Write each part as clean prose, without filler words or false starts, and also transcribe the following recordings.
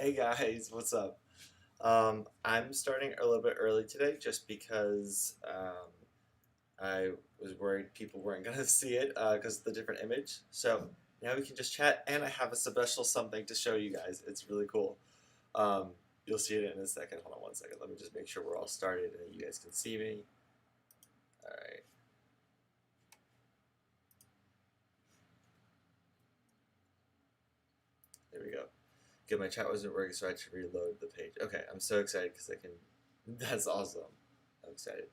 Hey guys, what's up? I'm starting a little bit early today just because I was worried people weren't gonna see it because of the different image. So now we can just chat, and I have a special something to show you guys. It's really cool. Um, you'll see it in a second. Hold on one second. Let me just make sure we're all started and you guys can see me. All right, there we go. Good, my chat wasn't working, so I had to reload the page. Okay, I'm so excited because I can. That's awesome. I'm excited.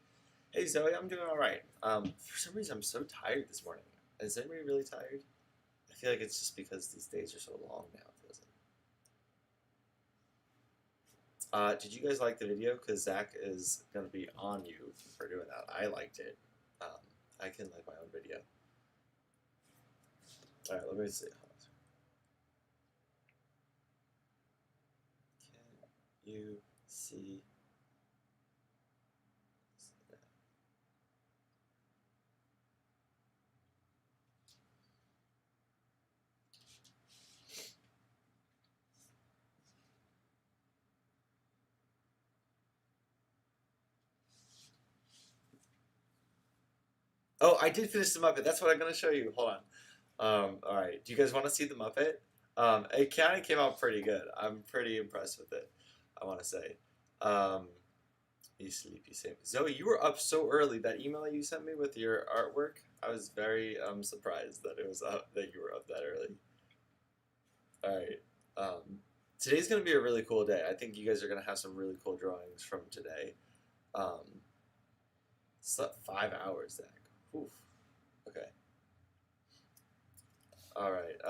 Hey Zoe, I'm doing all right. For some reason, I'm so tired this morning. Is anybody really tired? I feel like it's just because these days are so long now. It feels like. Did you guys like the video? Because Zach is gonna be on you for doing that. I liked it. Um, I can like my own video. All right, let me see. Can you see? Oh, I did finish the Muppet. That's what I'm gonna show you. Hold on. All right. Do you guys want to see the Muppet? It kind of came out pretty good. I'm pretty impressed with it. I want to say. Um, you sleepy Sam. Zoe, you were up so early. That email you sent me with your artwork, I was very surprised that it was up that you were up that early. All right. Today's gonna be a really cool day. I think you guys are gonna have some really cool drawings from today. Um, Slept 5 hours, Zach. Oof. Okay. All right.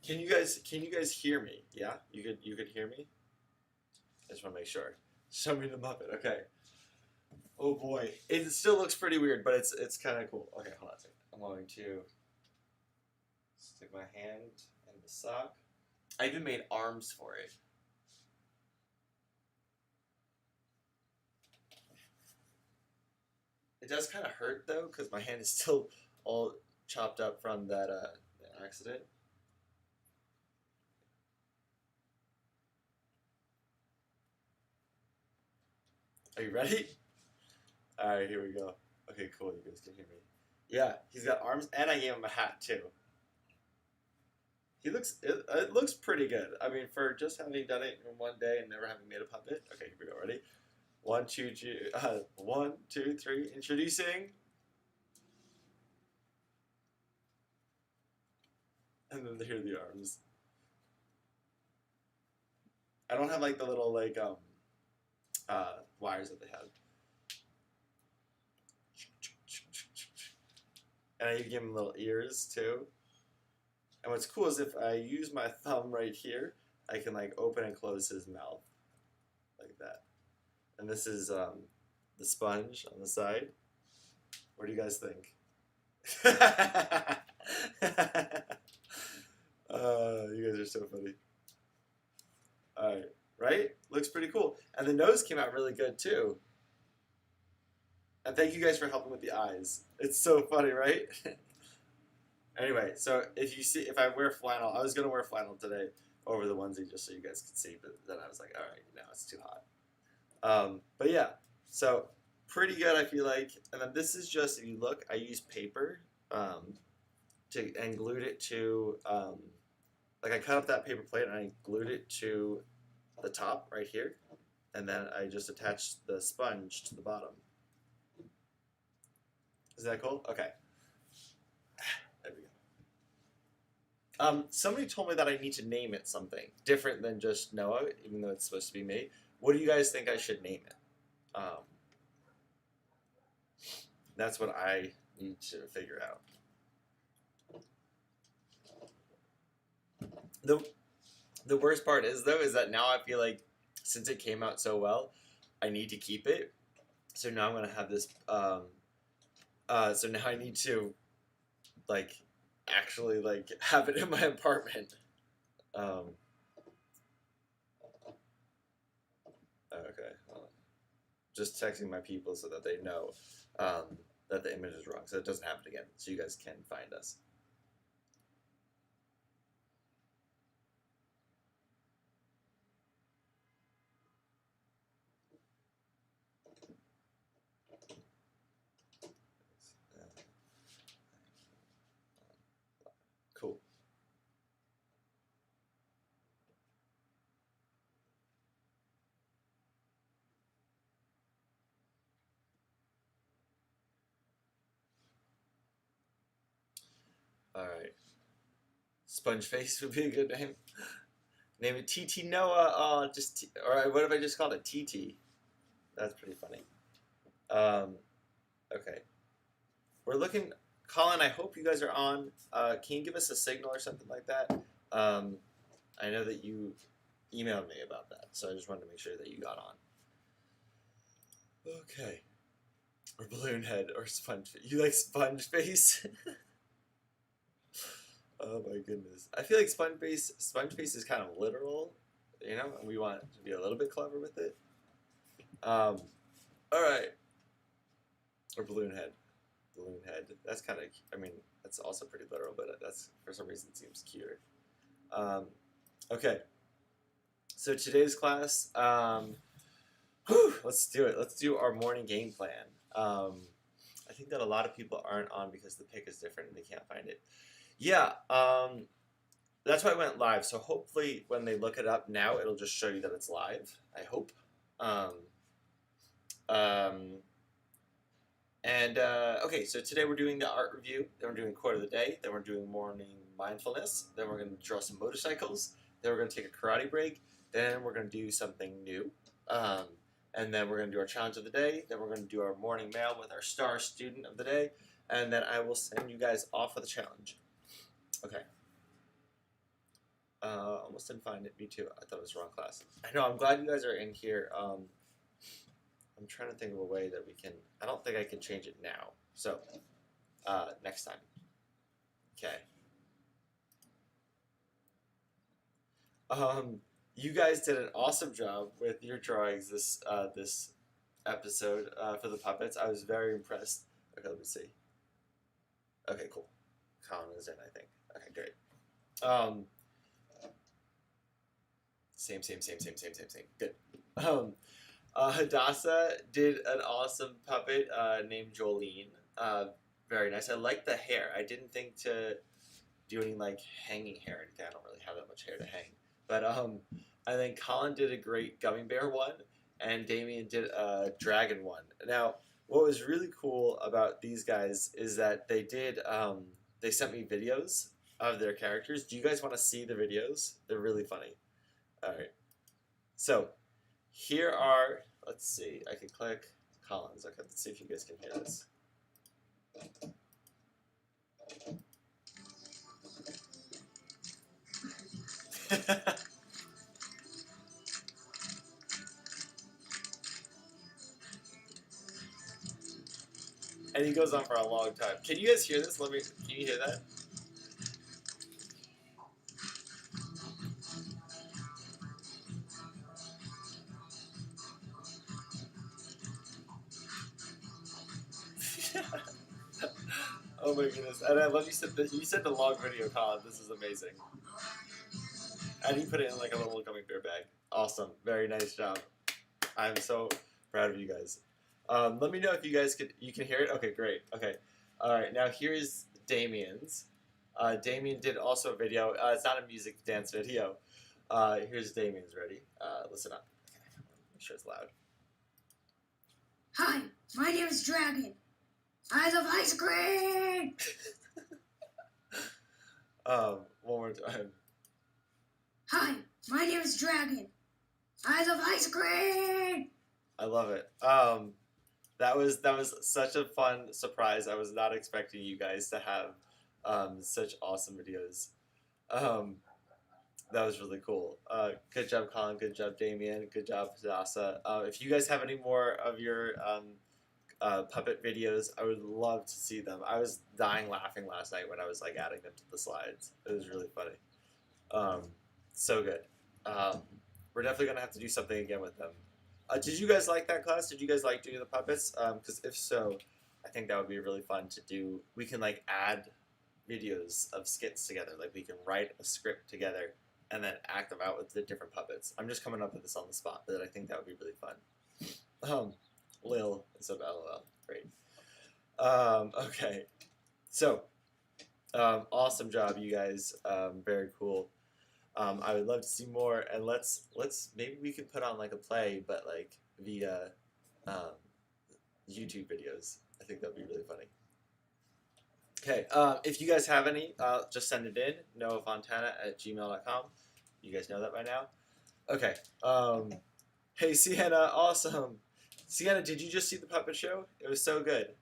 Can you guys hear me? Yeah, you could hear me. I just want to make sure. Show me the Muppet. Okay. Oh boy, it still looks pretty weird, but it's kind of cool. Okay, hold on a second. I'm going to stick my hand in the sock. I even made arms for it. It does kind of hurt though, because my hand is still all chopped up from that accident. Are you ready? All right, here we go. Okay, cool. You guys can hear me. Yeah, he's got arms, and I gave him a hat too. It looks pretty good. I mean, for just having done it in one day and never having made a puppet. Okay, here we go. Ready? One, two, one, two, three. Introducing, and then here are the arms. I don't have like the little like wires that they have. And I even give him little ears too. And what's cool is if I use my thumb right here, I can like open and close his mouth like that. And this is the sponge on the side. What do you guys think? You guys are so funny. All right, right? Looks pretty cool. And the nose came out really good too. And thank you guys for helping with the eyes. It's so funny, right? Anyway, so if I wear flannel, I was gonna wear flannel today over the onesie just so you guys could see, but then I was like, all right, no, it's too hot. But yeah, so pretty good, I feel like. And then this is just, if you look, I used paper and glued it to, like I cut up that paper plate and I glued it to the top right here. And then I just attached the sponge to the bottom. Is that cool? Okay. There we go. Somebody told me that I need to name it something different than just Noah, even though it's supposed to be me. What do you guys think I should name it? That's what I need to figure out. The worst part is though is that now I feel like since it came out so well, I need to keep it. So now I'm gonna have this. So now I need to like actually like have it in my apartment. Okay. Just texting my people so that they know that the image is wrong, so it doesn't happen again, so you guys can find us. All right. Sponge Face would be a good name. Name it TT Noah. Or what if I just called it TT? That's pretty funny. Okay. We're looking, Colin, I hope you guys are on. Can you give us a signal or something like that? I know that you emailed me about that, so I just wanted to make sure that you got on. Okay. Or balloon head or sponge face. You like sponge face? Oh my goodness. I feel like sponge face is kind of literal, you know, and we want to be a little bit clever with it. All right. Or balloon head. Balloon head. That's kind of, I mean, that's also pretty literal, but that's, for some reason, seems cuter. Okay. So today's class, let's do it. Let's do our morning game plan. I think that a lot of people aren't on because the pick is different and they can't find it. Yeah, that's why I went live. So hopefully when they look it up now, it'll just show you that it's live. I hope. Okay, so today we're doing the art review, then we're doing quote of the day, then we're doing morning mindfulness, then we're going to draw some motorcycles, then we're going to take a karate break, then we're going to do something new, and then we're going to do our challenge of the day, then we're going to do our morning mail with our star student of the day, and then I will send you guys off with a challenge. Okay. Almost didn't find it. Me too. I thought it was the wrong class. I know. I'm glad you guys are in here. I'm trying to think of a way that we can. I don't think I can change it now. So, next time. Okay. You guys did an awesome job with your drawings this episode for the puppets. I was very impressed. Okay, let me see. Okay, cool. Colin is in, I think. Okay, great. Same. Good. Hadassah did an awesome puppet named Jolene. Very nice. I like the hair. I didn't think to do any like hanging hair. I don't really have that much hair to hang. But I think Colin did a great gummy bear one, and Damien did a dragon one. Now, what was really cool about these guys is that they did. They sent me videos of their characters. Do you guys want to see the videos? They're really funny. All right. So here are. Let's see. I can click Collins. Okay. Let's see if you guys can hear this. And he goes on for a long time. Can you guys hear this? Can you hear that? Oh my goodness. And I love you said the long video, Colin. This is amazing. And he put it in like a little gummy bear bag. Awesome. Very nice job. I'm so proud of you guys. Let me know if you guys you can hear it. Okay, great. Okay. All right. Now here's Damien's. Damien did also a video. It's not a music dance video. Here's Damien's. Ready? Listen up. Okay. Make sure it's loud. Hi, my name is Dragon. I love ice cream. One more time. Hi, my name is Dragon. I love ice cream. I love it. That was such a fun surprise. I was not expecting you guys to have such awesome videos. That was really cool. Good job, Colin. Good job, Damien. Good job, Hadassah. If you guys have any more of your puppet videos, I would love to see them. I was dying laughing last night when I was like adding them to the slides. It was really funny. So good. We're definitely gonna have to do something again with them. Did you guys like that class? Did you guys like doing the puppets? Because if so, I think that would be really fun to do. We can like add videos of skits together. Like we can write a script together and then act them out with the different puppets. I'm just coming up with this on the spot, but I think that would be really fun. Lil instead of LOL. Great. Okay. So, awesome job, you guys. Very cool. I would love to see more, and let's maybe we could put on like a play, but like via YouTube videos. I think that'd be really funny. Okay, if you guys have any, just send it in, noahfontana@gmail.com. You guys know that by now? Okay, hey, Sienna, awesome. Sienna, did you just see the puppet show? It was so good.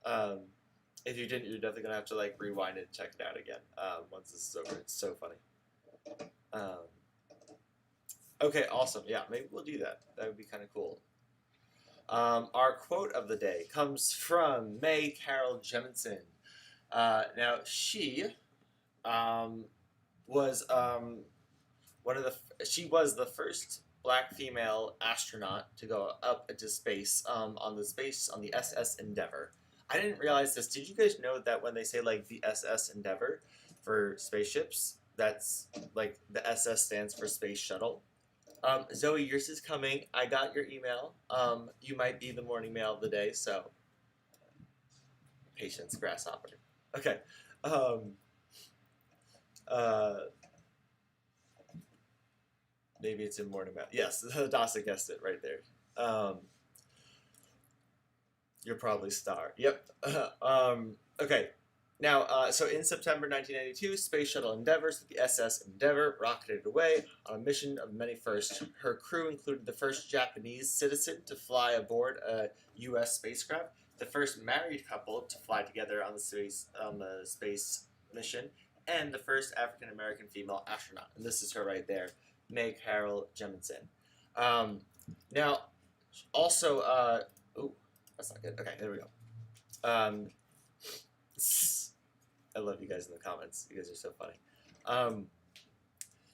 Um, if you didn't, you're definitely going to have to, like, rewind it and check it out again once this is over. It's so funny. Okay, awesome. Yeah, maybe we'll do that. That would be kind of cool. Our quote of the day comes from May Carol Jemison. Now, she was she was the first black female astronaut to go up into space on the SS Endeavour. I didn't realize this. Did you guys know that when they say like the SS Endeavour for spaceships, that's like the SS stands for Space Shuttle? Zoe, yours is coming. I got your email. You might be the morning mail of the day, so patience, grasshopper. Okay. Maybe it's in morning mail. Yes, Dasa guessed it right there. You're probably Star. Yep. Okay. Now, so in September 1992, Space Shuttle Endeavour, the SS Endeavour, rocketed away on a mission of many firsts. Her crew included the first Japanese citizen to fly aboard a U.S. spacecraft, the first married couple to fly together on the space mission, and the first African American female astronaut. And this is her right there, May Carol Jemison. Now, also, ooh, that's not good. Okay, there we go. I love you guys in the comments. You guys are so funny.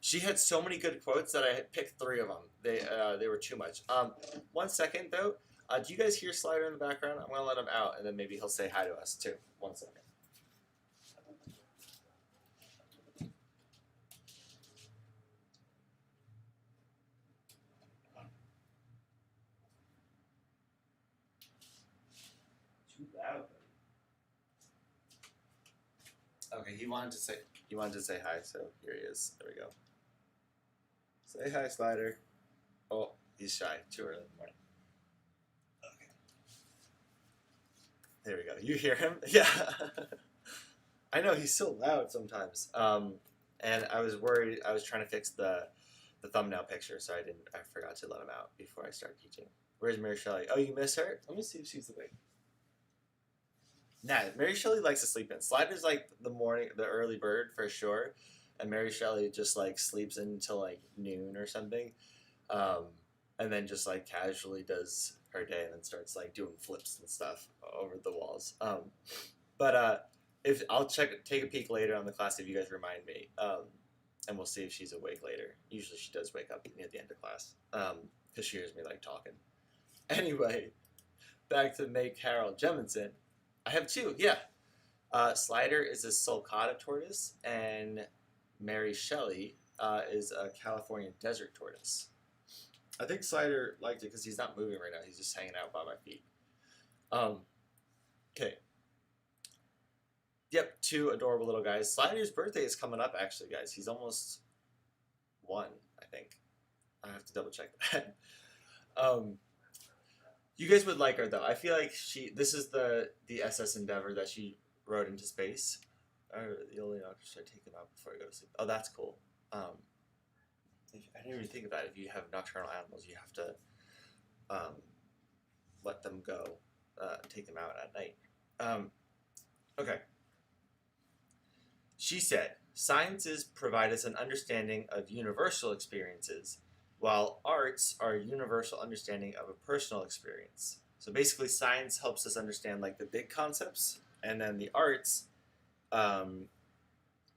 She had so many good quotes that I had picked 3 of them. They were too much. 1 second though. Do you guys hear Slider in the background? I'm gonna let him out, and then maybe he'll say hi to us too. 1 second. Too loud. Okay, he wanted to say hi, so here he is. There we go. Say hi, Slider. Oh, he's shy. Too early in the morning. Okay. There we go. You hear him? Yeah. I know he's so loud sometimes. And I was worried. I was trying to fix the thumbnail picture, so I forgot to let him out before I start teaching. Where's Mary Shelley? Oh, you miss her? Let me see if she's awake. Nah, Mary Shelley likes to sleep in. Slider's like the early bird for sure, and Mary Shelley just like sleeps in until like noon or something, and then just like casually does her day and then starts like doing flips and stuff over the walls. But if I'll take a peek later on the class if you guys remind me, and we'll see if she's awake later. Usually she does wake up near the end of class, because she hears me like talking. Anyway, back to May Carol Jemison. I have 2, yeah. Slider is a sulcata tortoise, and Mary Shelley is a California desert tortoise. I think Slider liked it because he's not moving right now. He's just hanging out by my feet. Okay. Yep, 2 adorable little guys. Slider's birthday is coming up, actually, guys. He's almost 1, I think. I have to double check that. You guys would like her though. I feel like this is the SS Endeavour that she rode into space. The only doctor should take them out before I go to sleep. Oh, that's cool. I didn't even think of that. If you have nocturnal animals, you have to let them go, take them out at night. Okay. She said, "Sciences provide us an understanding of universal experiences, while arts are a universal understanding of a personal experience." So basically, science helps us understand like the big concepts, and then the arts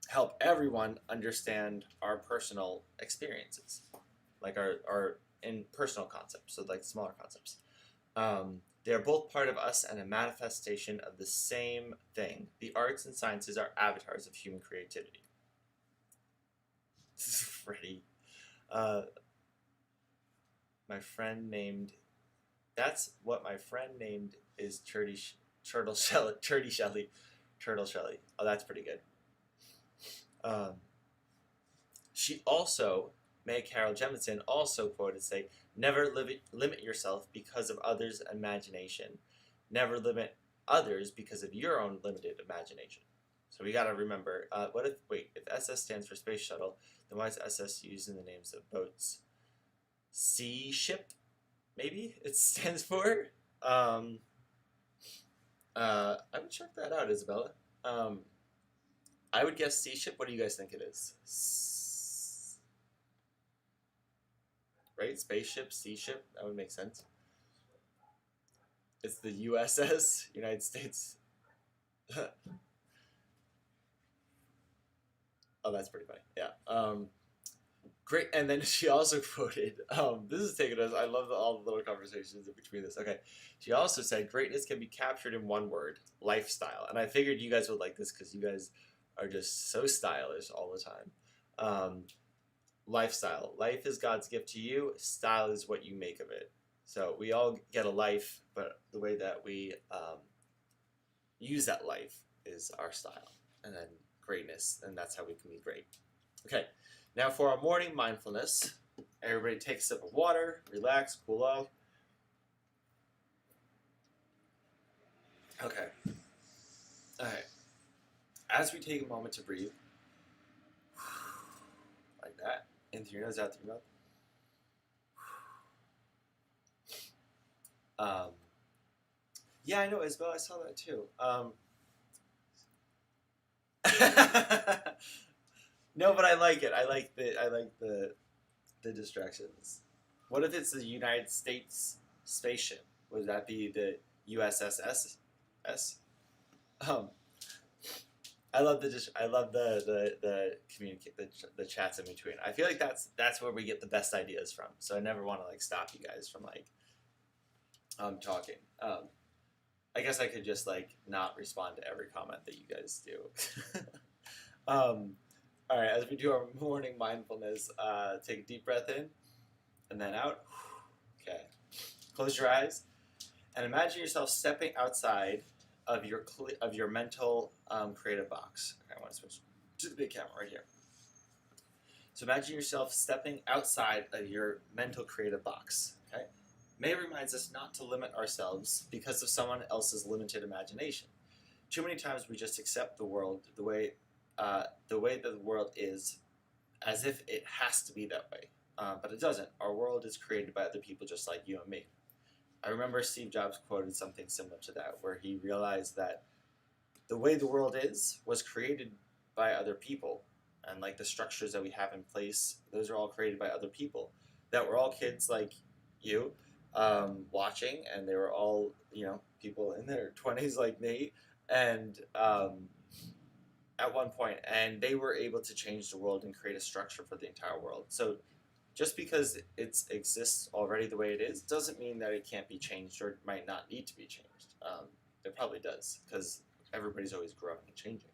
help everyone understand our personal experiences, like our in personal concepts, so like smaller concepts. They are both part of us and a manifestation of the same thing. The arts and sciences are avatars of human creativity. This is pretty. My friend named, that's what my friend named is Turtle Shelley. Oh, that's pretty good. She also, May Carol Jemison also quoted say, "Never limit yourself because of others' imagination. Never limit others because of your own limited imagination. So we got to remember, if SS stands for space shuttle, then why is SS used in the names of boats? Sea ship, maybe it stands for? I would check that out, Isabella. I would guess sea ship. What do you guys think it is? Right? Spaceship, sea ship, that would make sense. It's the USS, United States. Oh, that's pretty funny. Yeah. Great. And then she also quoted, this is taking us, I love all the little conversations in between this. Okay. She also said, greatness can be captured in one word, lifestyle. And I figured you guys would like this because you guys are just so stylish all the time. Lifestyle. Life is God's gift to you. Style is what you make of it. So we all get a life, but the way that we use that life is our style. And then greatness, and that's how we can be great. Okay. Now for our morning mindfulness, everybody take a sip of water, relax, cool off. Okay. All right. As we take a moment to breathe, like that, in through your nose, out through your mouth. Yeah, I know, Isabel. I saw that too. No, but I like it. I like the distractions. What if it's the United States spaceship? Would that be the USSS? I love the chats in between. I feel like that's where we get the best ideas from. So I never want to like stop you guys from like talking. I guess I could just like not respond to every comment that you guys do. All right, as we do our morning mindfulness, take a deep breath in and then out. Okay. Close your eyes and imagine yourself stepping outside of your mental creative box. Okay, I want to switch to the big camera right here. So imagine yourself stepping outside of your mental creative box. Okay. May reminds us not to limit ourselves because of someone else's limited imagination. Too many times we just accept the world the way that the world is, as if it has to be that way, but it doesn't. Our world is created by other people just like you and me. I remember Steve Jobs quoted something similar to that, where he realized that the way the world is was created by other people, and like the structures that we have in place, those are all created by other people. That were all kids like you, watching, and they were all people in their 20s like me, and at one point, and they were able to change the world and create a structure for the entire world. So just because it exists already the way it is doesn't mean that it can't be changed or it might not need to be changed. It probably does, because everybody's always growing and changing.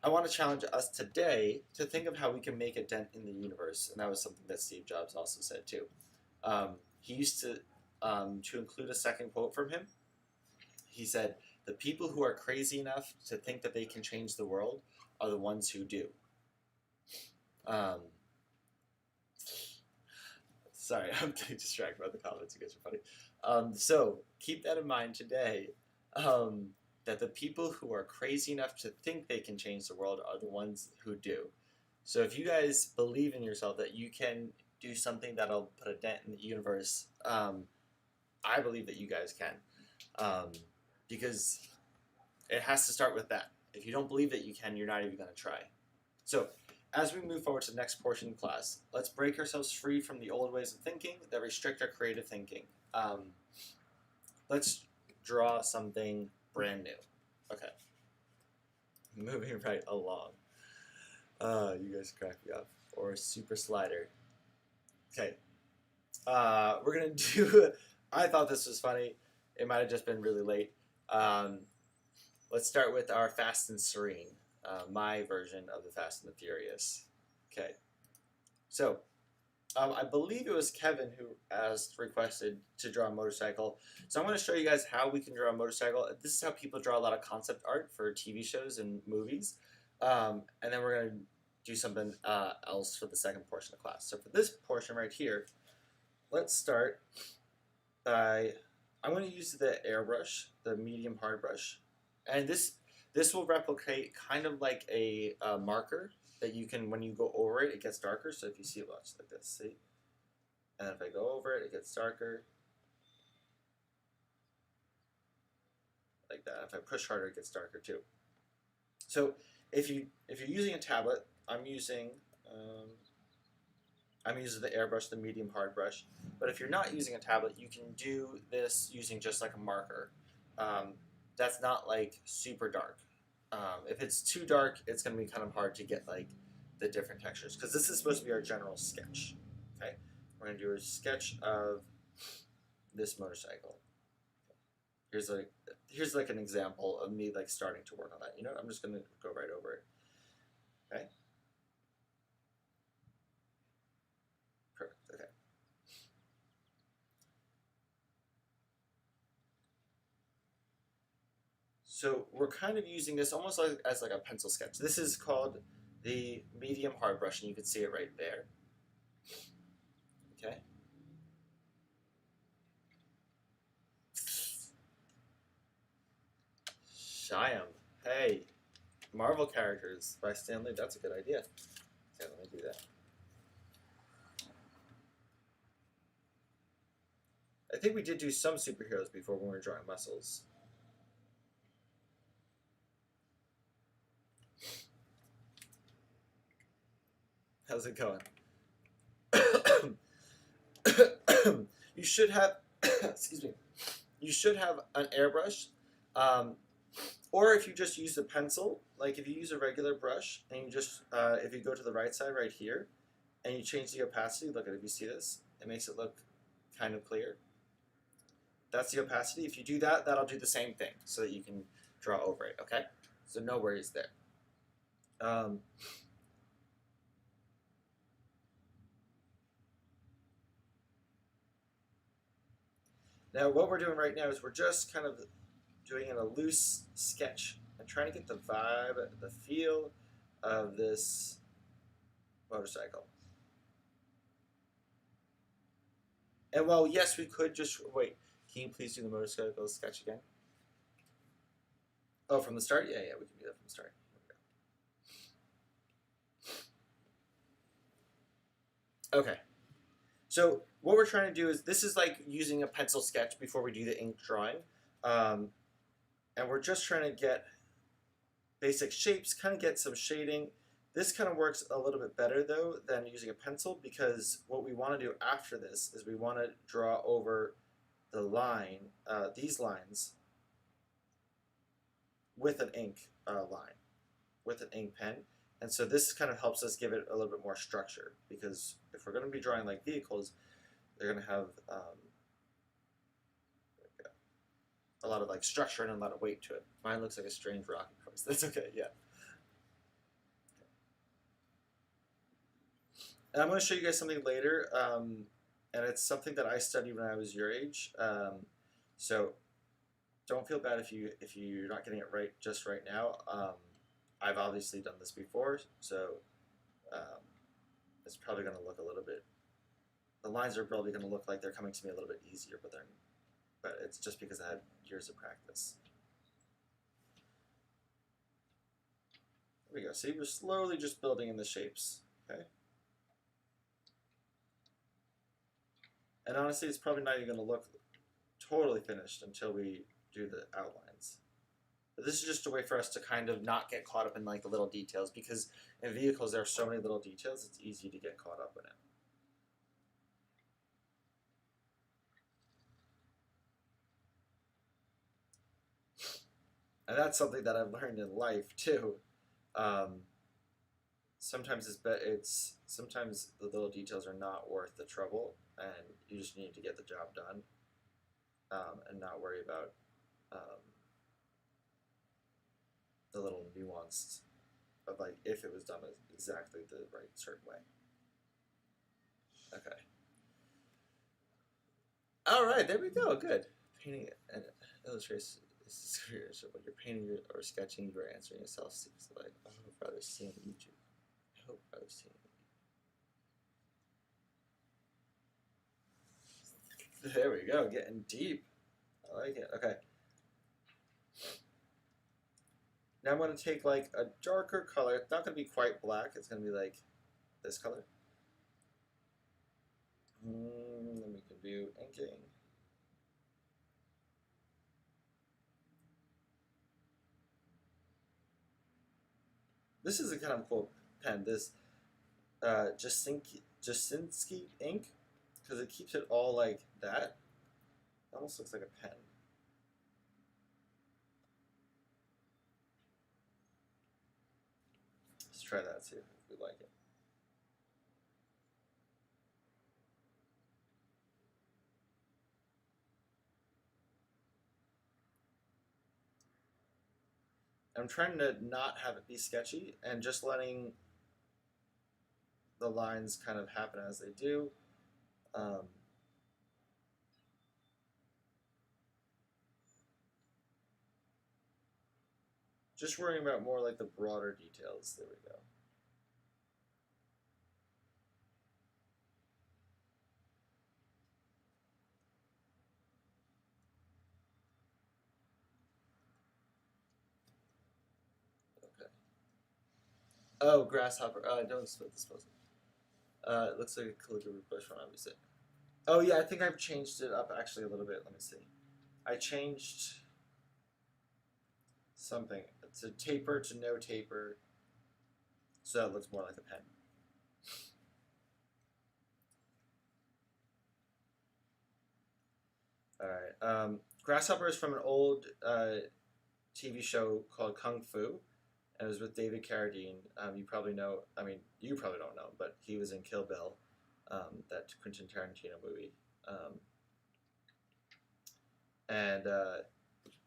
I want to challenge us today to think of how we can make a dent in the universe, and that was something that Steve Jobs also said too. He used to include a second quote from him. He said, "The people who are crazy enough to think that they can change the world are the ones who do." Sorry, I'm getting distracted by the comments. You guys are funny. So keep that in mind today, that the people who are crazy enough to think they can change the world are the ones who do. So if you guys believe in yourself that you can do something that'll put a dent in the universe, I believe that you guys can. Because it has to start with that. If you don't believe that you can, you're not even going to try. So as we move forward to the next portion of class, let's break ourselves free from the old ways of thinking that restrict our creative thinking. Let's draw something brand new. Okay. Moving right along. You guys crack me up. Or a super slider. Okay. We're going to do... I thought this was funny. It might have just been really late. Let's start with our Fast and Serene, my version of the Fast and the Furious. Okay, so I believe it was Kevin who requested to draw a motorcycle. So I'm going to show you guys how we can draw a motorcycle. This is how people draw a lot of concept art for TV shows and movies. And then we're going to do something else for the second portion of class. So for this portion right here, let's start by I'm going to use the airbrush, the medium hard brush, and this will replicate kind of like a marker that you can, when you go over it, it gets darker. So if you see it, watch like this, see? And if I go over it, it gets darker. Like that. If I push harder, it gets darker too. So if you're using a tablet, I'm using the airbrush, the medium hard brush. But if you're not using a tablet, you can do this using just like a marker. That's not like super dark. If it's too dark, it's going to be kind of hard to get like the different textures, because this is supposed to be our general sketch. Okay, we're going to do a sketch of this motorcycle. Here's like an example of me like starting to work on that. You know what? I'm just going to go right over it. Okay. Perfect. Okay. So we're kind of using this almost like as like a pencil sketch. This is called the medium hard brush, and you can see it right there. Okay. Shyam. Hey, Marvel characters by Stan Lee. That's a good idea. Okay, let me do that. I think we did do some superheroes before when we were drawing muscles. How's it going? You should have, excuse me, you should have an airbrush, or if you just use a pencil, like if you use a regular brush and you just, if you go to the right side right here and you change the opacity, look at it, if you see this, it makes it look kind of clear. That's the opacity. If you do that, that'll do the same thing so that you can draw over it, okay? So no worries there. Now what we're doing right now is we're just kind of doing in a loose sketch and trying to get the vibe, the feel of this motorcycle. And while yes, we could just wait. Can you please do the motorcycle sketch again? Oh, from the start? Yeah, we can do that from the start. Okay. So what we're trying to do is, this is like using a pencil sketch before we do the ink drawing. And we're just trying to get basic shapes, kind of get some shading. This kind of works a little bit better though than using a pencil, because what we want to do after this is we want to draw over the line, these lines, with an ink line, with an ink pen. And so this kind of helps us give it a little bit more structure, because if we're going to be drawing like vehicles, they're going to have a lot of like structure and a lot of weight to it. Mine looks like a strange rocket course. That's okay, yeah. And I'm going to show you guys something later, and it's something that I studied when I was your age. So don't feel bad if you're not getting it right just right now. I've obviously done this before, so it's probably going to look a little bit. The lines are probably going to look like they're coming to me a little bit easier, but it's just because I had years of practice. There we go. See, we're slowly just building in the shapes. Okay. And honestly, it's probably not even going to look totally finished until we do the outlines. But this is just a way for us to kind of not get caught up in like the little details, because in vehicles there are so many little details, it's easy to get caught up in it. And that's something that I've learned in life too. Sometimes sometimes the little details are not worth the trouble, and you just need to get the job done, and not worry about the little nuance of like if it was done exactly the right certain way. Okay. All right, there we go. Good. Painting and illustration is career. So when you're painting or sketching, you're answering yourself. Seems like I hope others see YouTube. I hope others see YouTube. There we go. Getting deep. I like it. Okay. Now I'm going to take like a darker color. It's not going to be quite black. It's going to be like this color. Then we can do inking. This is a kind of cool pen. This Jasinski ink, because it keeps it all like that. It almost looks like a pen. Let's try that, see if we like it. I'm trying to not have it be sketchy and just letting the lines kind of happen as they do. Just worrying about more like the broader details. There we go. Okay. Oh, grasshopper. Don't split this puzzle. It looks like a calligraphy brush from obviously. Oh yeah, I think I've changed it up actually a little bit. Let me see. I changed something. It's a taper to no taper, so that looks more like a pen. All right. Grasshopper is from an old TV show called Kung Fu, and it was with David Carradine. You probably know. I mean, you probably don't know, but he was in Kill Bill, that Quentin Tarantino movie. And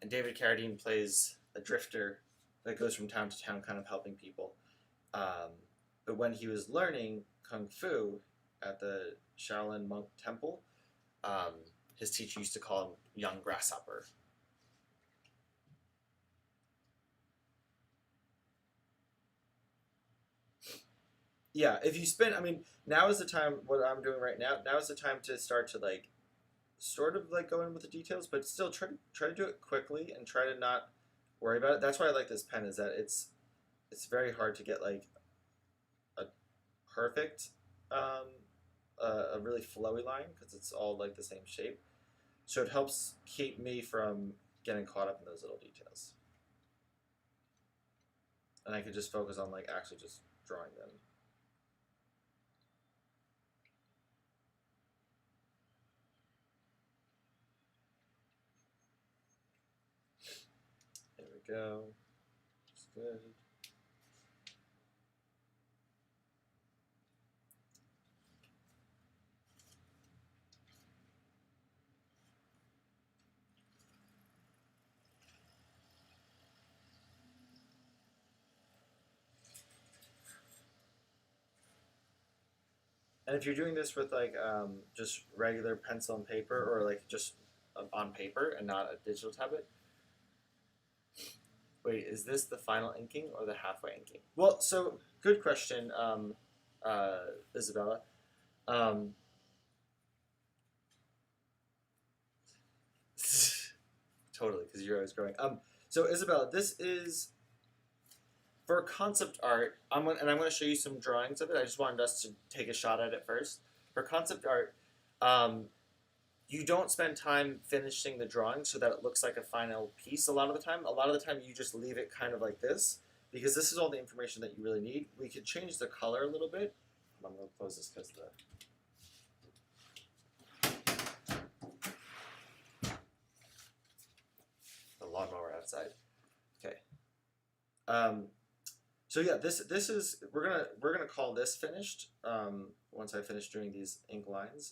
David Carradine plays a drifter that goes from town to town, kind of helping people. But when he was learning Kung Fu at the Shaolin monk temple, his teacher used to call him Young Grasshopper. Yeah, if you spend, I mean, now is the time, what I'm doing right now is the time to start to like, sort of like go in with the details, but still try to do it quickly and try to not worry about it. That's why I like this pen, is that it's very hard to get like a perfect, a really flowy line, because it's all like the same shape. So it helps keep me from getting caught up in those little details. And I could just focus on like actually just drawing them. There we go. It's good. And if you're doing this with like just regular pencil and paper, or like just on paper and not a digital tablet. Wait, is this the final inking or the halfway inking? Well, so good question, Isabella. Totally, because you're always growing. So Isabella, this is for concept art. I'm gonna show you some drawings of it. I just wanted us to take a shot at it first. For concept art, you don't spend time finishing the drawing so that it looks like a final piece a lot of the time. A lot of the time you just leave it kind of like this, because this is all the information that you really need. We could change the color a little bit. I'm going to close this because the lawnmower outside. Okay. So yeah, this is, we're gonna call this finished. Once I finish doing these ink lines.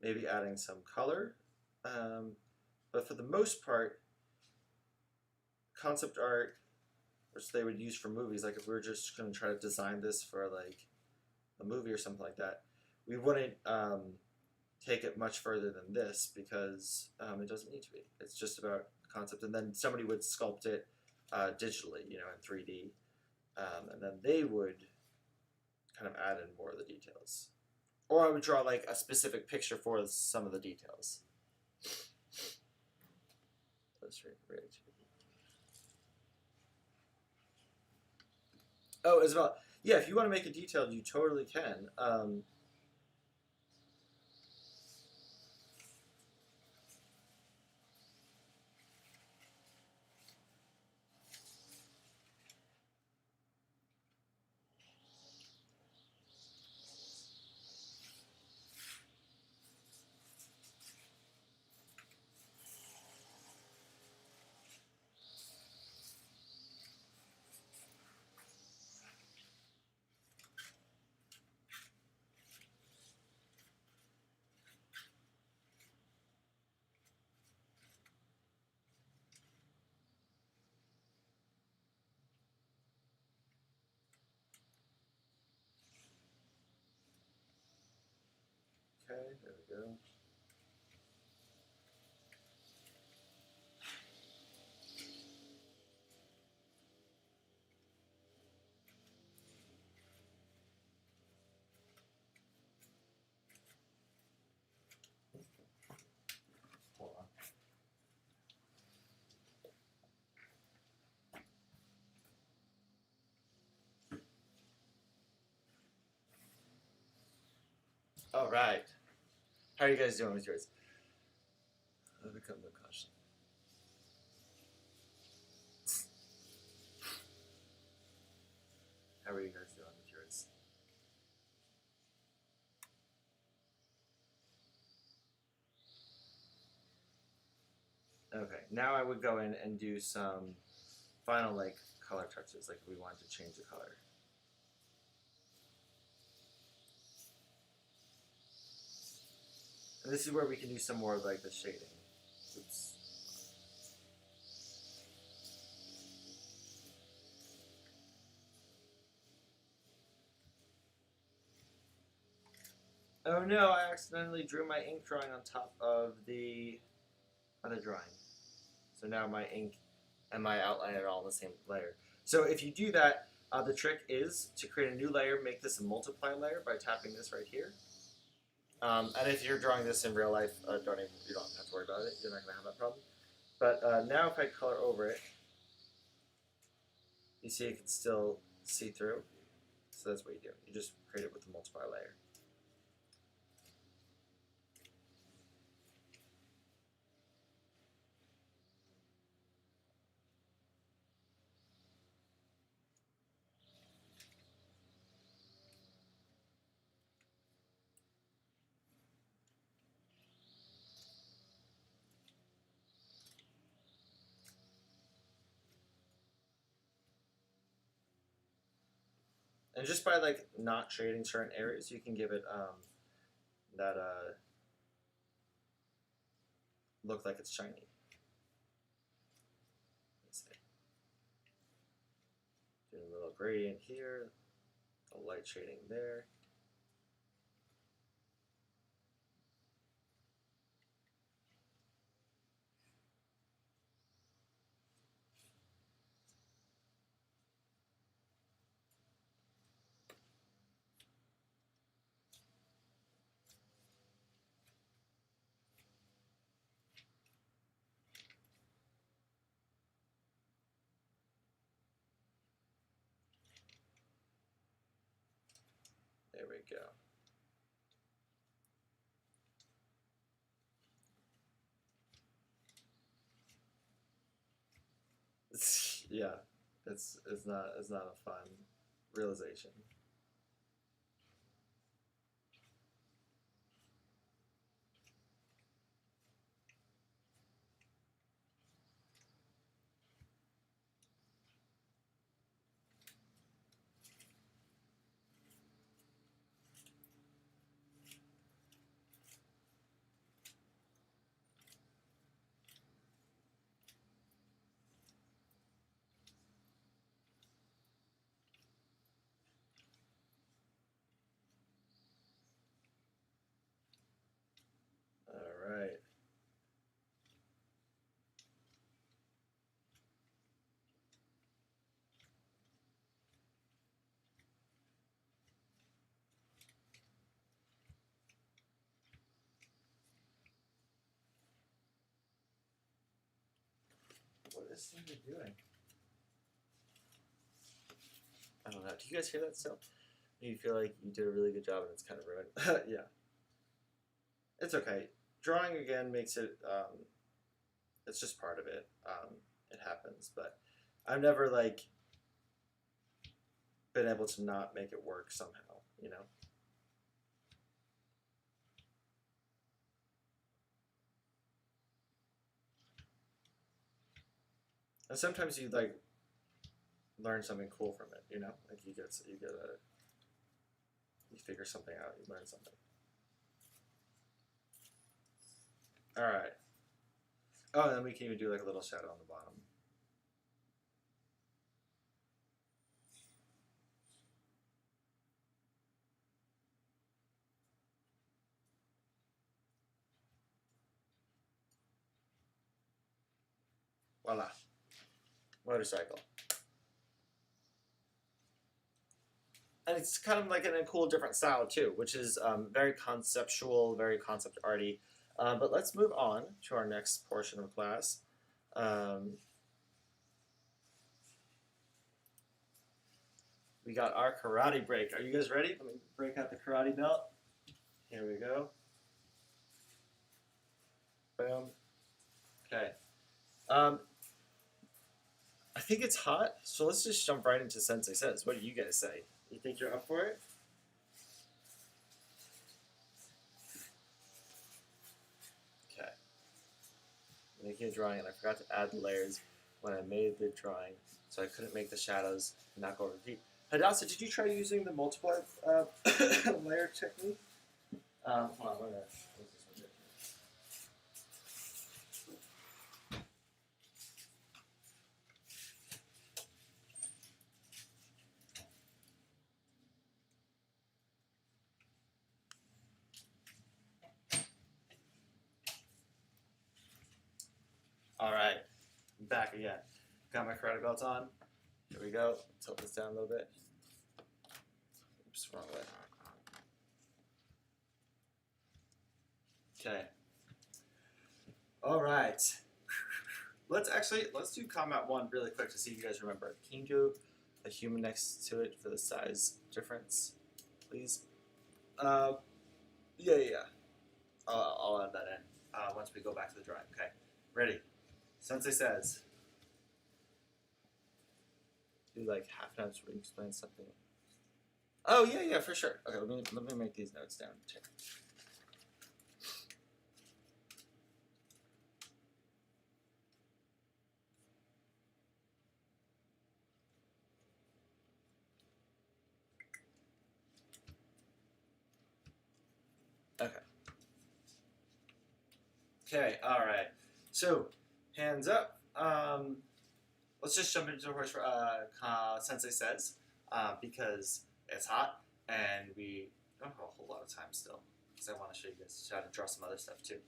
Maybe adding some color, but for the most part, concept art, which they would use for movies, like if we were just going to try to design this for like a movie or something like that, we wouldn't take it much further than this, because it doesn't need to be. It's just about concept, and then somebody would sculpt it digitally, in 3D, and then they would kind of add in more of the details. Or I would draw like a specific picture for some of the details. Rich. Oh, Isabel. Yeah, if you want to make it detailed, you totally can. Okay, there we go. Hold on. All right. How are you guys doing with yours? I've become the caution. How are you guys doing with yours? Okay, now I would go in and do some final like color touches, like if we wanted to change the color. And this is where we can do some more of like the shading. Oops. Oh no, I accidentally drew my ink drawing on top of the other drawing. So now my ink and my outline are all in the same layer. So if you do that, the trick is to create a new layer, make this a multiply layer by tapping this right here. And if you're drawing this in real life, you don't have to worry about it. You're not going to have that problem. But now if I color over it, you see it can still see through. So that's what you do. You just create it with the multiply layer. And just by like not shading certain areas, you can give it that look like it's shiny. Let's see. Do a little gradient here, a light shading there. There we go. Yeah, it's not a fun realization. this thing doing? I don't know. Do you guys hear that still? You feel like you did a really good job and it's kind of ruined. Yeah. It's okay. Drawing again makes it, it's just part of it. It happens, but I've never like been able to not make it work somehow, you know? And sometimes you like learn something cool from it, you know? Like you figure something out, you learn something. All right. Oh, and then we can even do like a little shadow on the bottom. Voila. Motorcycle. And it's kind of like in a cool different style too, which is very conceptual, very concept arty. But let's move on to our next portion of class. We got our karate break. Are you guys ready? Let me break out the karate belt. Here we go. Boom. Okay. I think it's hot, so let's just jump right into Sensei Says. What do you guys say? You think you're up for it? Okay. I'm making a drawing, and I forgot to add the layers when I made the drawing, so I couldn't make the shadows and not go over the feet. Hadassah, did you try using the multiply layer technique? Hold on, wait a minute. All right, I'm back again. Got my karate belt on. Here we go. Tilt this down a little bit. Oops, wrong way. Okay. All right. Let's do combat 1 really quick to see if you guys remember. Can you do a human next to it for the size difference, please? Yeah. I'll add that in once we go back to the drawing. Okay, ready. Sensei Says. Do like half notes where you explain something. Oh yeah, for sure. Okay, let me make these notes down too. Okay, all right. So, hands up. Let's just jump into what Sensei Says because it's hot and we don't have a whole lot of time still because I want to show you guys how to draw some other stuff too.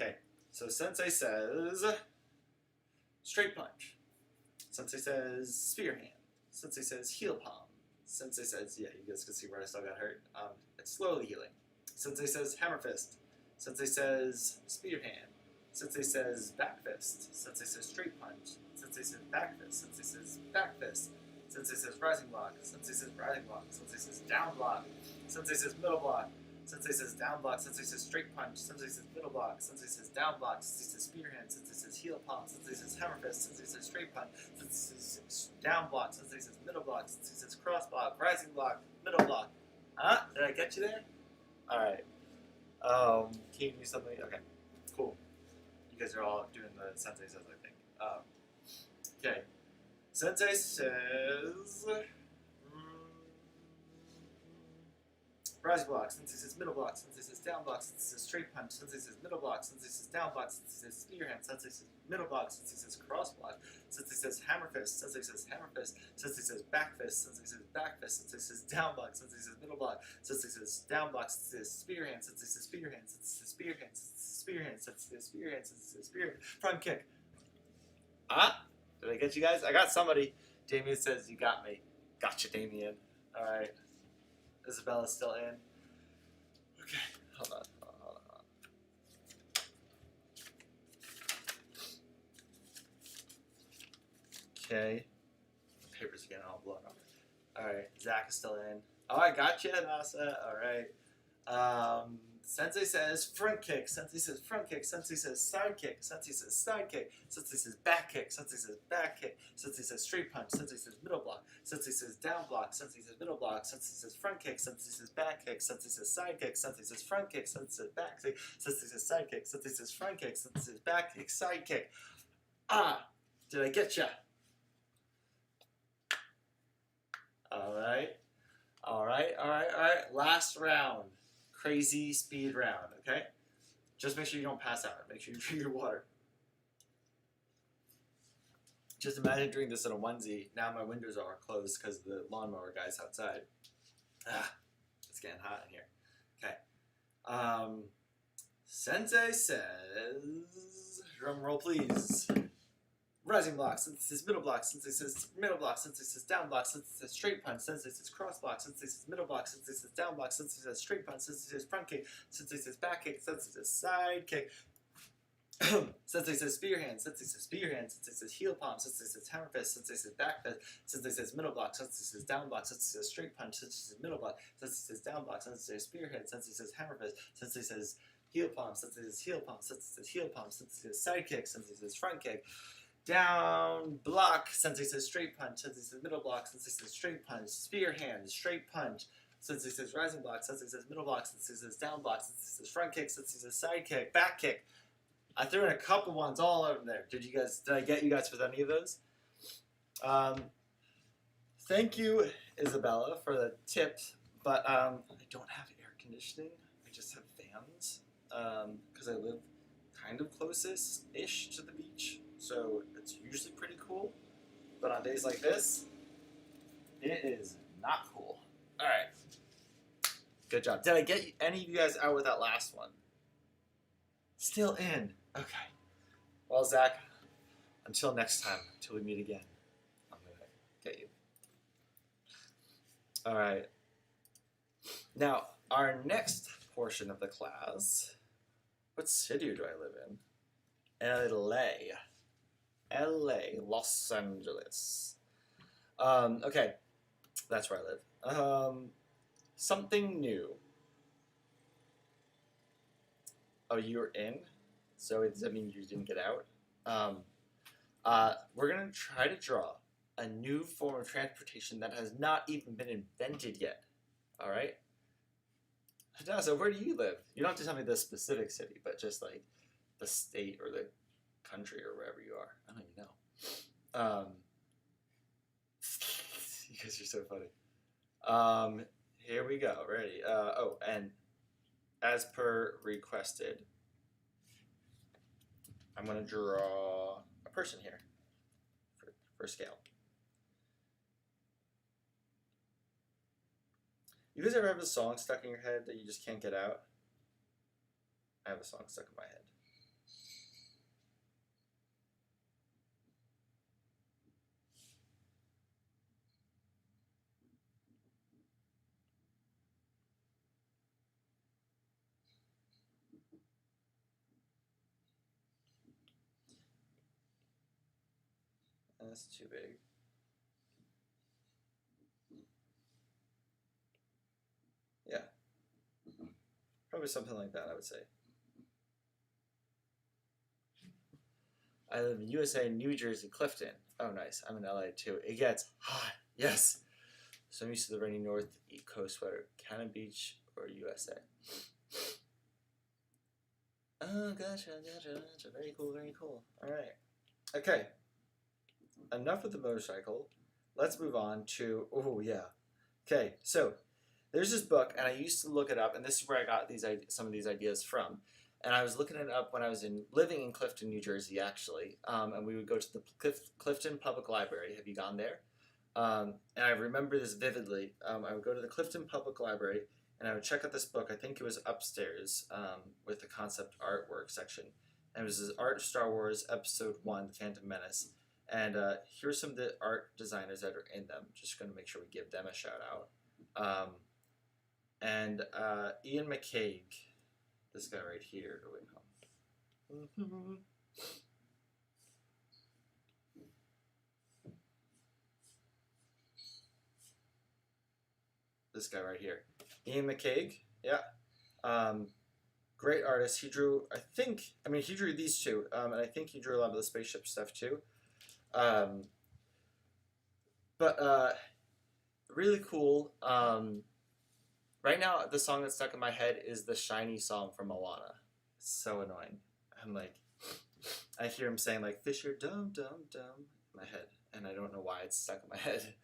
Okay, so Sensei says straight punch. Sensei says spear hand. Sensei says heel palm. Sensei says, yeah, you guys can see where I still got hurt. It's slowly healing. Sensei says hammer fist. Sensei says spear hand. Sensei says back fist. Sensei says straight punch. Sensei says back fist. Sensei says back fist. Sensei says rising block. Sensei says rising block. Sensei says down block. Sensei says middle block. Sensei says down block. Sensei says straight punch. Sensei says middle block. Sensei says down block. Sensei says spear hand. Sensei says heel palm. Sensei says hammer fist. Sensei says straight punch. Sensei says down block. Sensei says middle block. Sensei says cross block. Rising block. Middle block. Did I get you there? All right. Can you do something? Okay. Cool. You guys are all doing the Sensei Says, I think. Okay. Sensei says rising block. Sensei says middle block. Sensei says down block. Sensei says straight punch. Sensei says middle block. Sensei says down block. Sensei says spear hand. Sensei says middle block. Sensei says cross block. Sensei says hammer fist. Sensei says hammer fist. Sensei says back fist. Sensei says back fist. Sensei says down block. Sensei says middle block. Sensei says down block. Sensei says spear hand. Sensei says spear hand. Sensei says spear hand. Sensei says spear hand. Sensei says spear hand. Sensei says spear hand. Front kick. Did I get you guys? I got somebody. Damien says you got me. Gotcha, Damien. All right. Isabella's still in. Okay, hold on. Okay. The paper's getting all blown up. All right. Zach is still in. Oh, I got you, Nasa. All right. Sensei says front kick. Sensei says front kick. Sensei says side kick. Sensei says side kick. Sensei says back kick. Sensei says back kick. Sensei says straight punch. Sensei says middle block. Sensei says down block. Sensei says middle block. Sensei says front kick. Sensei says back kick. Sensei says side kick. Sensei says front kick. Sensei says back kick. Sensei says side kick. Sensei says front kick. Sensei says back kick. Side kick. Ah! Did I get ya? All right. All right. All right. All right. Last round. Crazy speed round, okay? Just make sure you don't pass out. Make sure you drink your water. Just imagine doing this in a onesie. Now my windows are closed because the lawnmower guy's outside. It's getting hot in here. Okay. Sensei says, drum roll please. Rising block, Sensei says middle block, Sensei says middle block, Sensei says down block, Sensei says straight punch, Sensei says cross block, Sensei says middle block, Sensei says down block, Sensei says straight punch, Sensei says front kick, Sensei says back kick, Sensei says side kick, Sensei says spear hand, Sensei says spear hand, Sensei says heel palm, Sensei says hammer fist, Sensei says back fist, Sensei says middle block, Sensei says down block, Sensei says straight punch, Sensei says middle block, Sensei says down block, Sensei says spear hand, Sensei says hammer fist, Sensei says heel palm, Sensei says heel palm, Sensei says heel palm, Sensei says side kick, Sensei says front kick, down block, Sensei says straight punch, Sensei says middle block, Sensei says straight punch, spear hand, straight punch, Sensei says rising block, Sensei says middle block, Sensei says down block, Sensei says front kick, Sensei says side kick, back kick. I threw in a couple ones all over there. Did I get you guys with any of those? Thank you, Isabella, for the tip, but I don't have air conditioning. I just have fans because I live kind of closest-ish to the beach. So it's usually pretty cool, but on days like this, it is not cool. All right, good job. Did I get any of you guys out with that last one? Still in. Okay. Well, Zach, until next time, until we meet again, I'm gonna get you. All right. Now, our next portion of the class. What city do I live in? LA. LA, Los Angeles. Okay, that's where I live. Something new. Oh, you're in? So does that mean you didn't get out? We're gonna try to draw a new form of transportation that has not even been invented yet. All right? So where do you live? You don't have to tell me the specific city, but just like the state or the country or wherever you are. I don't even know. You guys are so funny. Here we go. Ready? Oh, and as per requested, I'm going to draw a person here for scale. You guys ever have a song stuck in your head that you just can't get out? I have a song stuck in my head. That's too big. Yeah. Probably something like that, I would say. I live in USA, New Jersey, Clifton. Oh, nice. I'm in LA too. It gets hot. Yes. So I'm used to the rainy north coast weather. Cannon Beach or USA. Oh, gotcha. Very cool, very cool. All right. Okay. Enough with the motorcycle. Let's move on to, oh, yeah. Okay, so there's this book, and I used to look it up, and this is where I got some of these ideas from. And I was looking it up when I was living in Clifton, New Jersey, actually. And we would go to the Clifton Public Library. Have you gone there? And I remember this vividly. I would go to the Clifton Public Library, and I would check out this book. I think it was upstairs with the concept artwork section. And it was this Art of Star Wars Episode 1, The Phantom Menace. And here's some of the art designers that are in them. Just going to make sure we give them a shout out. Ian McCaig, this guy right here. this guy right here. Ian McCaig, yeah. Great artist. He drew, he drew these two, and I think he drew a lot of the spaceship stuff too. Really cool. Right now, the song that's stuck in my head is the Shiny song from Moana. It's so annoying. I hear him saying like "fish are dumb, dumb, dumb" in my head, and I don't know why it's stuck in my head.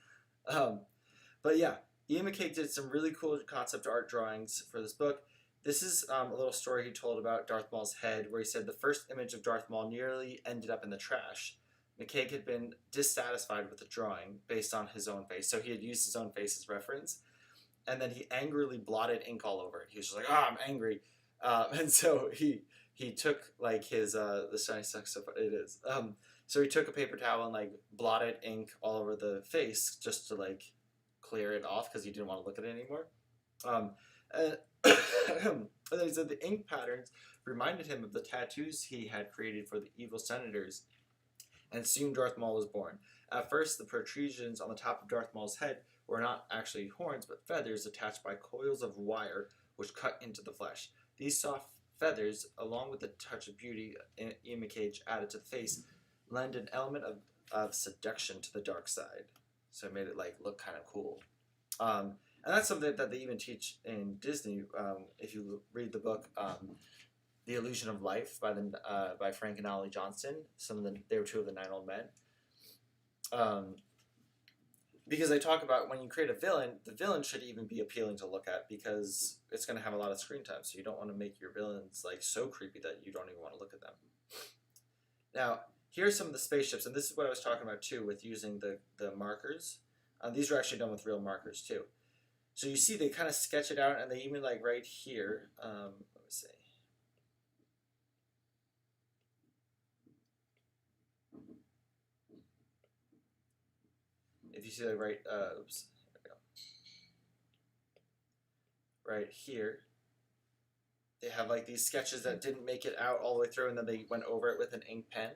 But yeah, Ian McCaig did some really cool concept art drawings for this book. This is a little story he told about Darth Maul's head, where he said the first image of Darth Maul nearly ended up in the trash. McCaig had been dissatisfied with the drawing based on his own face, so he had used his own face as reference, and then he angrily blotted ink all over it. He was just like, I'm angry. And so he took like his, the shiny sucks so it is. So he took a paper towel and like blotted ink all over the face just to like clear it off because he didn't want to look at it anymore. And then he said the ink patterns reminded him of the tattoos he had created for the evil senators, and soon Darth Maul was born. At first, the protrusions on the top of Darth Maul's head were not actually horns, but feathers attached by coils of wire which cut into the flesh. These soft feathers, along with the touch of beauty Ian McCaig added to the face, lend an element of seduction to the dark side. So it made it like look kind of cool. And that's something that they even teach in Disney. If you read the book, The Illusion of Life by Frank and Ollie Johnston. They were two of the 9 old men. Because they talk about when you create a villain, the villain should even be appealing to look at because it's going to have a lot of screen time. So you don't want to make your villains like so creepy that you don't even want to look at them. Now, here's some of the spaceships, and this is what I was talking about too with using the markers. These are actually done with real markers too. So you see they kind of sketch it out, and they even like right here, let me see. If you see like right, oops, there we go. Right here, they have like these sketches that didn't make it out all the way through, and then they went over it with an ink pen.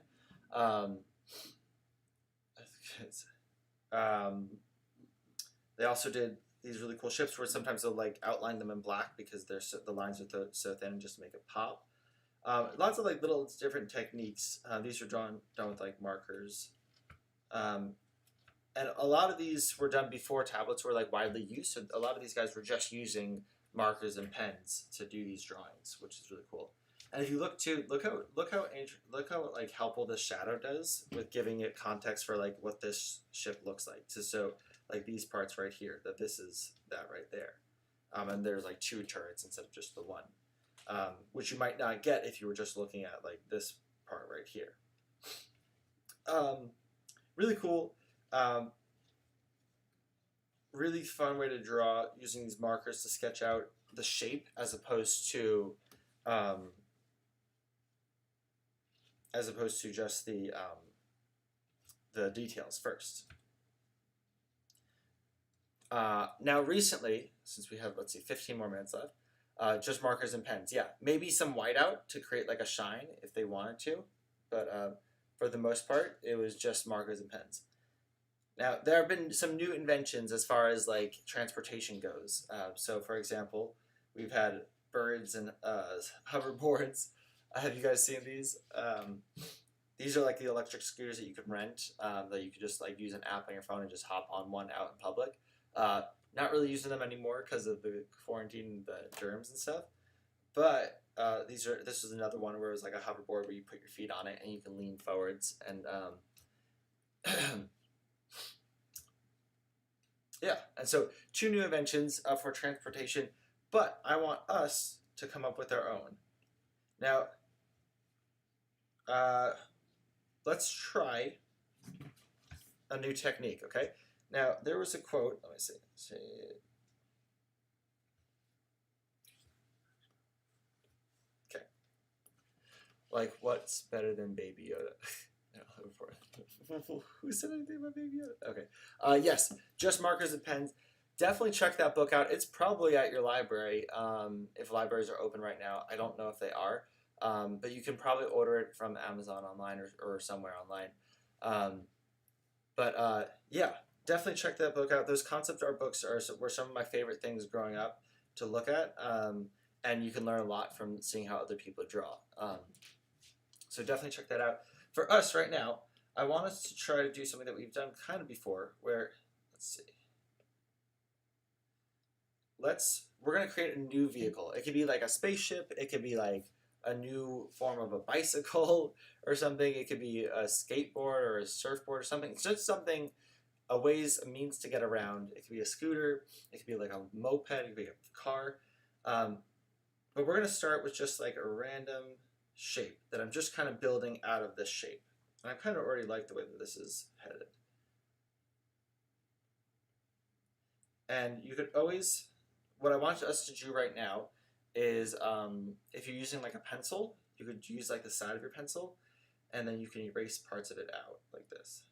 They also did these really cool ships where sometimes they'll like outline them in black because the lines are so thin just to make it pop. Lots of like little different techniques. These are done with like markers. And a lot of these were done before tablets were like widely used. So a lot of these guys were just using markers and pens to do these drawings, which is really cool. And if you look too, look how like helpful this shadow does with giving it context for like what this ship looks like. So like these parts right here, that this is that right there, and there's like 2 turrets instead of just the one, which you might not get if you were just looking at like this part right here. Really cool. Really fun way to draw using these markers to sketch out the shape as opposed to just the details first. Now recently, since we have, let's see, 15 more minutes left, just markers and pens. Yeah, maybe some whiteout to create like a shine if they wanted to, but for the most part, it was just markers and pens. Now, there have been some new inventions as far as like transportation goes. So, for example, we've had birds and hoverboards. Have you guys seen these? These are like the electric scooters that you can rent, that you could just like use an app on your phone and just hop on one out in public. Not really using them anymore because of the quarantine and the germs and stuff. But this is another one where it was like a hoverboard where you put your feet on it and you can lean forwards and yeah, and so 2 new inventions for transportation, but I want us to come up with our own. Now, let's try a new technique, okay? Now, there was a quote, let me see it. Okay. Like, what's better than Baby Yoda? Who said anything about Baby Yoda? Okay. Yes, just markers and pens. Definitely check that book out. It's probably at your library, if libraries are open right now. I don't know if they are, but you can probably order it from Amazon online or somewhere online. Yeah, definitely check that book out. Those concept art books were some of my favorite things growing up to look at, and you can learn a lot from seeing how other people draw. So definitely check that out. For us right now, I want us to try to do something that we've done kind of before, where, let's see. We're going to create a new vehicle. It could be like a spaceship. It could be like a new form of a bicycle or something. It could be a skateboard or a surfboard or something. It's just something, a means to get around. It could be a scooter. It could be like a moped. It could be a car. But we're going to start with just like a random shape that I'm just kind of building out of this shape. And I kind of already like the way that this is headed. And you could always, what I want us to do right now is if you're using like a pencil, you could use like the side of your pencil, and then you can erase parts of it out like this.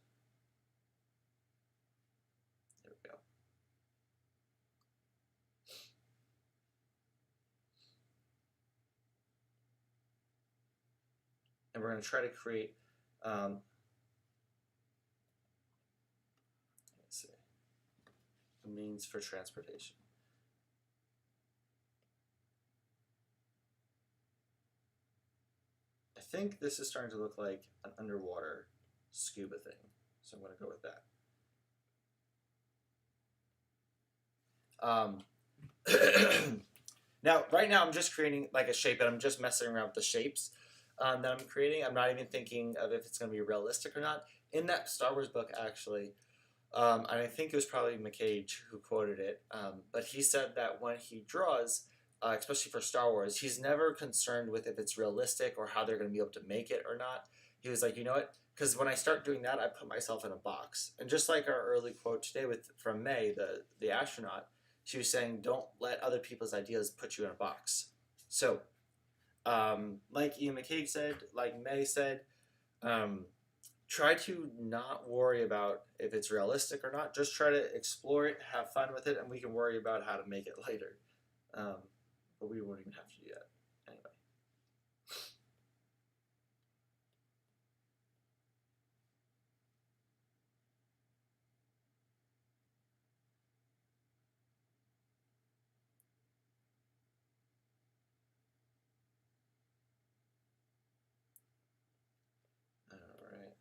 There we go. And we're going to try to create, let's see, a means for transportation. I think this is starting to look like an underwater scuba thing, so I'm going to go with that. Now, right now, I'm just creating like a shape, and I'm just messing around with the shapes that I'm creating. I'm not even thinking of if it's going to be realistic or not. In that Star Wars book, actually, and I think it was probably McCage who quoted it, but he said that when he draws, especially for Star Wars, he's never concerned with if it's realistic or how they're going to be able to make it or not. He was like, you know what? Because when I start doing that, I put myself in a box. And just like our early quote today from May, the astronaut, she was saying, don't let other people's ideas put you in a box. So, like Ian McCaig said, like May said, try to not worry about if it's realistic or not. Just try to explore it, have fun with it, and we can worry about how to make it later. But we won't even have to do that anyway. All right.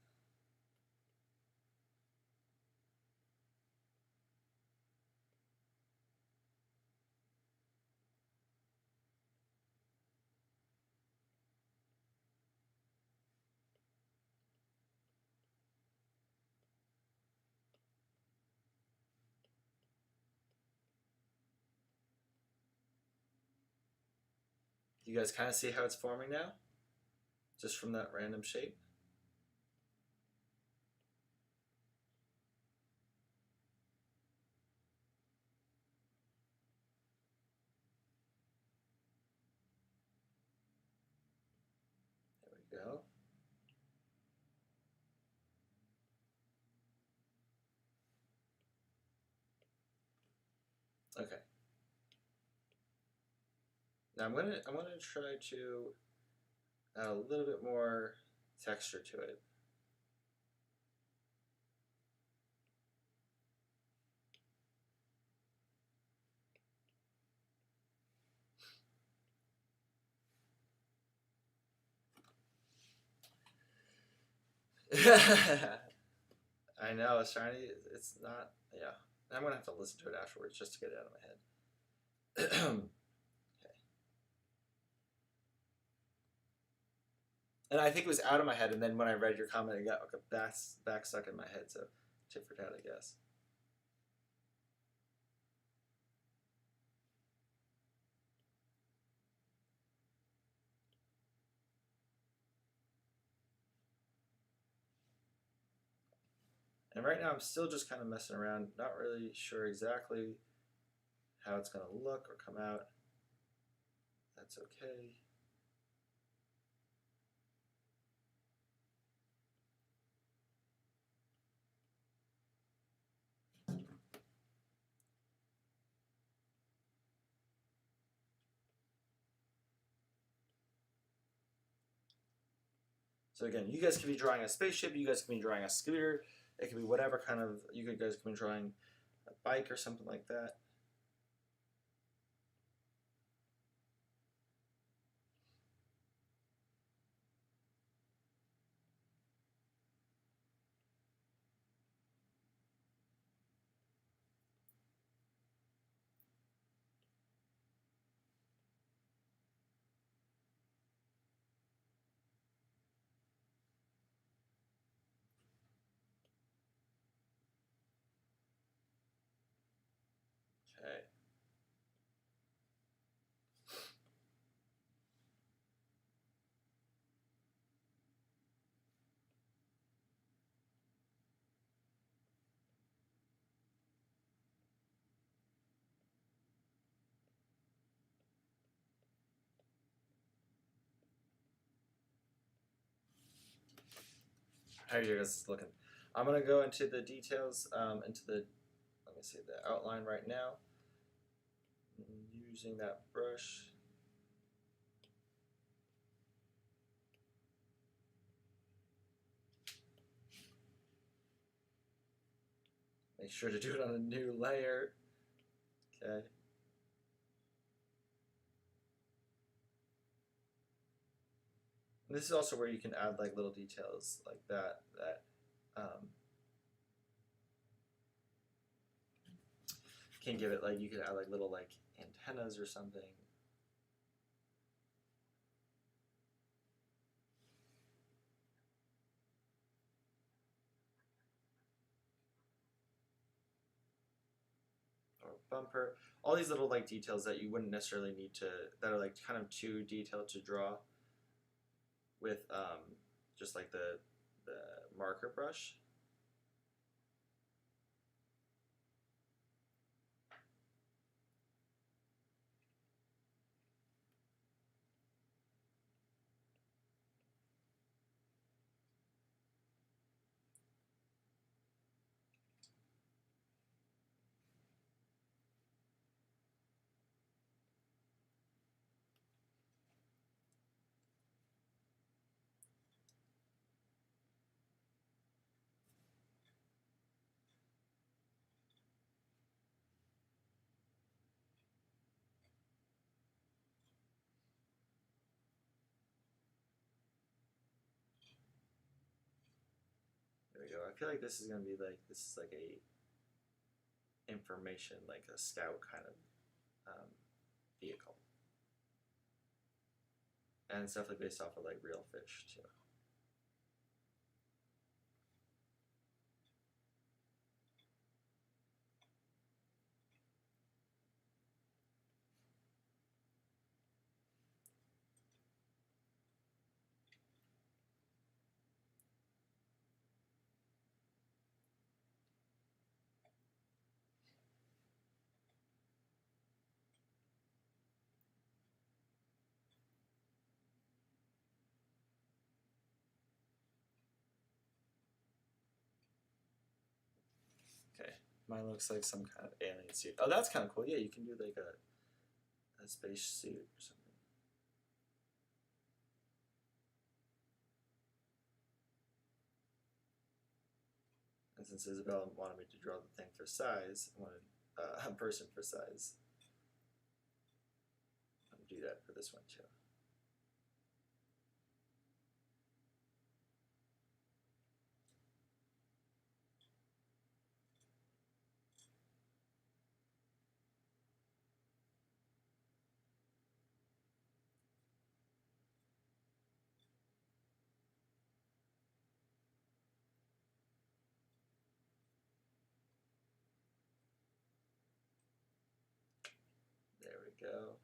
You guys kind of see how it's forming now? Just from that random shape? There we go. Okay. Now I'm gonna try to add a little bit more texture to it. I know, it's trying to, it's not, yeah. I'm gonna have to listen to it afterwards just to get it out of my head. Okay. And I think it was out of my head, and then when I read your comment, it got like back stuck in my head, so tit for tat, I guess. And right now I'm still just kind of messing around, not really sure exactly how it's going to look or come out. That's okay. So again, you guys can be drawing a spaceship, you guys can be drawing a scooter. It could be whatever kind of, you guys could be drawing a bike or something like that. Okay. How are you guys looking? I'm gonna go into the details, into the, let me see, the outline right now. Using that brush. Make sure to do it on a new layer. Okay. And this is also where you can add like little details like that can give it, like, you could add like little like antennas or something. Or bumper. All these little like details that you wouldn't necessarily need to, that are like kind of too detailed to draw with just like the marker brush. There we go. I feel like this is gonna be like, this is like a information, like a scout kind of vehicle. And it's definitely based off of like real fish too. Okay, mine looks like some kind of alien suit. Oh, that's kind of cool. Yeah, you can do like a space suit or something. And since Isabel wanted me to draw the thing for size, I wanted a person for size. I'm gonna do that for this one too. There we go.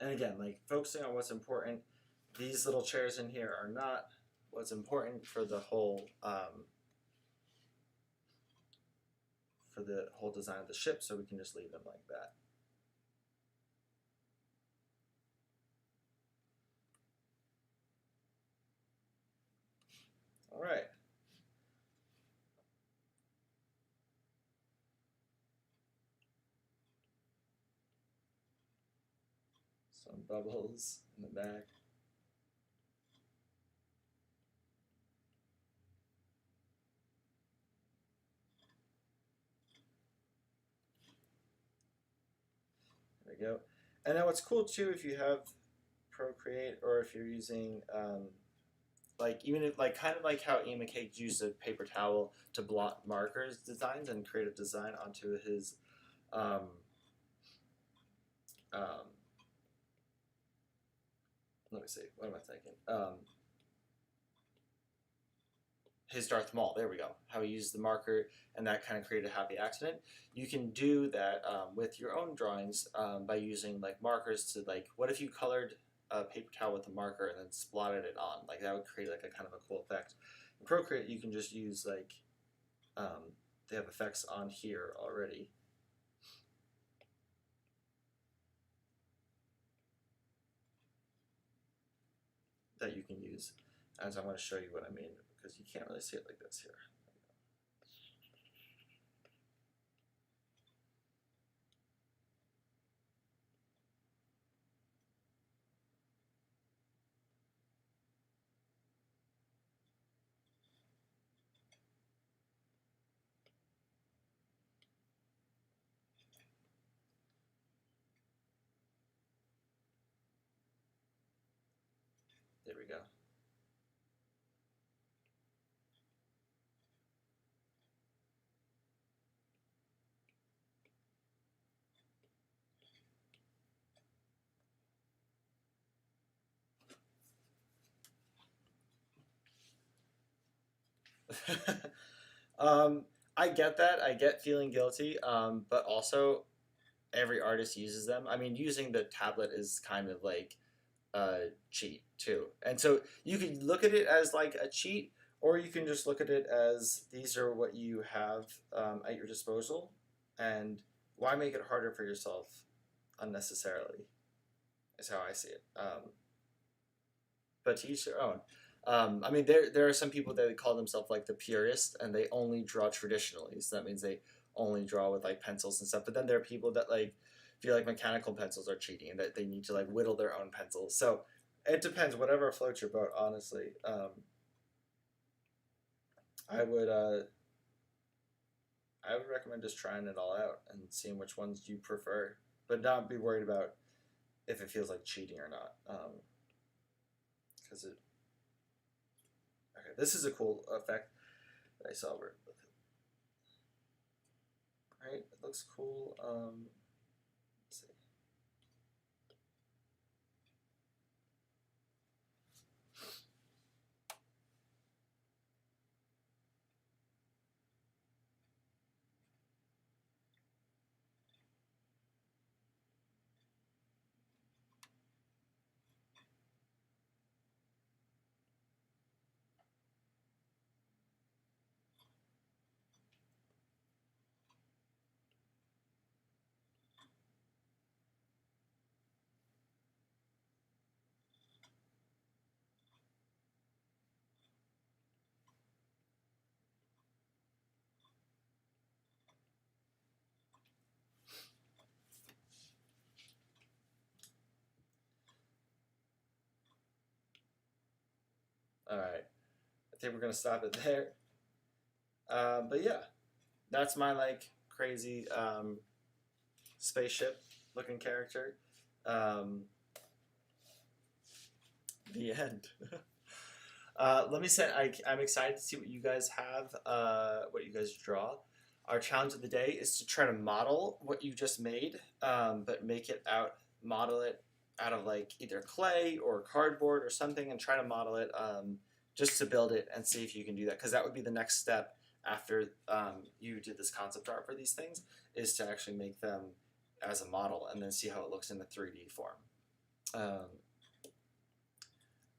And again, like focusing on what's important. These little chairs in here are not what's important for the whole design of the ship, so we can just leave them like that. All right. Some bubbles in the back. There we go. And now what's cool too, if you have Procreate or if you're using like even if like kind of like how Ian McKay used a paper towel to blot markers designs and create a design onto his um, um, let me see, what am I thinking? His Darth Maul, there we go. How he used the marker and that kind of created a happy accident. You can do that with your own drawings by using like markers to like, what if you colored a paper towel with a marker and then splotted it on? Like that would create like a kind of a cool effect. In Procreate, you can just use like, they have effects on here already. That you can use. And so I'm going to show you what I mean because you can't really see it like this here. There we go. I get that. I get feeling guilty, but also every artist uses them. I mean, using the tablet is kind of like a cheat too. And so you can look at it as like a cheat, or you can just look at it as these are what you have at your disposal, and why make it harder for yourself unnecessarily, is how I see it. But to each their own. I mean, there are some people that call themselves like the purist, and they only draw traditionally. So that means they only draw with like pencils and stuff. But then there are people that like feel like mechanical pencils are cheating and that they need to like whittle their own pencils. So it depends. Whatever floats your boat. Honestly, I would recommend just trying it all out and seeing which ones you prefer, but not be worried about if it feels like cheating or not. Because it. Okay, this is a cool effect that I saw where. Right, it looks cool. Let's see. All right, I think we're gonna stop it there. But yeah, that's my like crazy spaceship looking character. The end. Let me say I'm excited to see what you guys have, what you guys draw. Our challenge of the day is to try to model what you just made, but model it out of like either clay or cardboard or something, and try to model it just to build it and see if you can do that. Because that would be the next step after you did this concept art for these things, is to actually make them as a model and then see how it looks in the 3D form.